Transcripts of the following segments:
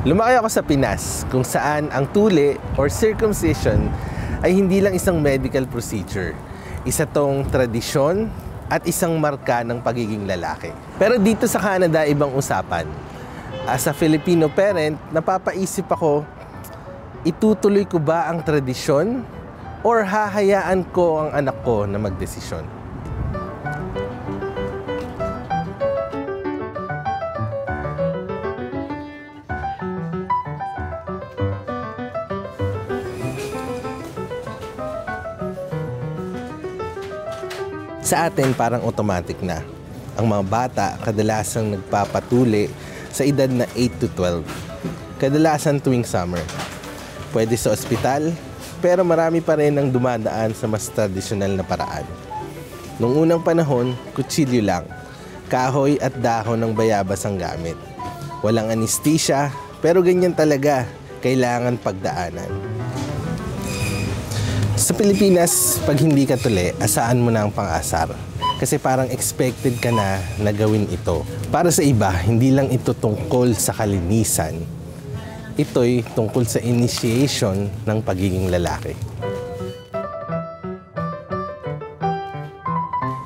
Lumaki ako sa Pinas kung saan ang tuli or circumcision ay hindi lang isang medical procedure. Isa tong tradisyon at isang marka ng pagiging lalaki. Pero dito sa Canada, ibang usapan. As a Filipino parent, napapaisip ako, itutuloy ko ba ang tradisyon or hahayaan ko ang anak ko na magdesisyon? Sa atin, parang automatic na. Ang mga bata kadalasang nagpapatuli sa edad na 8 to 12. Kadalasan tuwing summer. Pwede sa ospital, pero marami pa rin ang dumadaan sa mas tradisyonal na paraan. Noong unang panahon, kutsilyo lang. Kahoy at dahon ng bayabas ang gamit. Walang anesthesia, pero ganyan talaga. Kailangan pagdaanan. Sa Pilipinas, pag hindi ka tuli, asaan mo na ang pang-asar. Kasi parang expected ka na gawin ito. Para sa iba, hindi lang ito tungkol sa kalinisan. Ito'y tungkol sa initiation ng pagiging lalaki.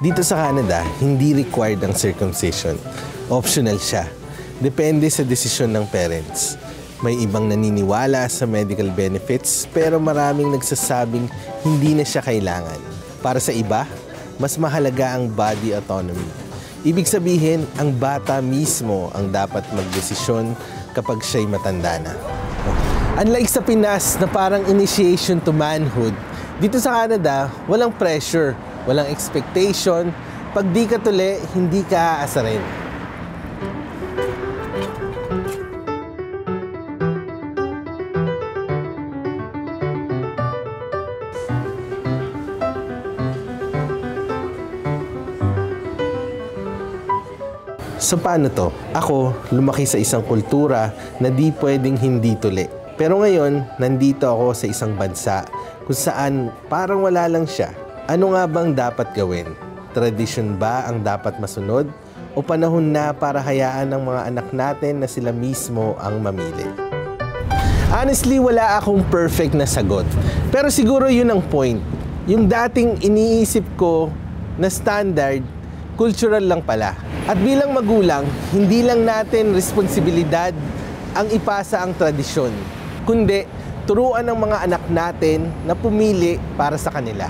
Dito sa Canada, hindi required ang circumcision. Optional siya. Depende sa desisyon ng parents. May ibang naniniwala sa medical benefits pero maraming nagsasabing hindi na siya kailangan. Para sa iba, mas mahalaga ang body autonomy. Ibig sabihin, ang bata mismo ang dapat magdesisyon kapag siya'y matanda na. Unlike sa Pinas na parang initiation to manhood, dito sa Canada, walang pressure, walang expectation. Pag di ka tuli, hindi ka aasarin. So paano to? Ako, lumaki sa isang kultura na di pwedeng hindi tuli. Pero ngayon, nandito ako sa isang bansa kung saan parang wala lang siya. Ano nga bang dapat gawin? Tradisyon ba ang dapat masunod? O panahon na para hayaan ng mga anak natin na sila mismo ang mamili? Honestly, wala akong perfect na sagot. Pero siguro yun ang point. Yung dating iniisip ko na standard, cultural lang pala. At bilang magulang, hindi lang natin responsibilidad ang ipasa ang tradisyon, kundi turuan ng mga anak natin na pumili para sa kanila.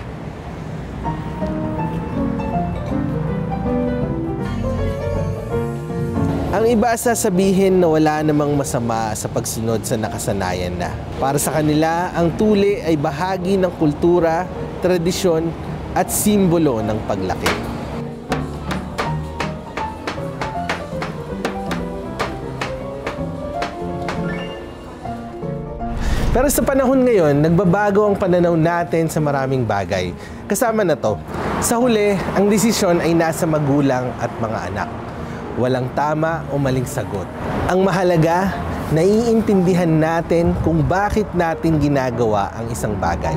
Ang iba sasabihin na wala namang masama sa pagsunod sa nakasanayan na. Para sa kanila, ang tuli ay bahagi ng kultura, tradisyon at simbolo ng paglaki. Pero sa panahon ngayon, nagbabago ang pananaw natin sa maraming bagay. Kasama na to. Sa huli, ang desisyon ay nasa magulang at mga anak. Walang tama o maling sagot. Ang mahalaga, naiintindihan natin kung bakit natin ginagawa ang isang bagay.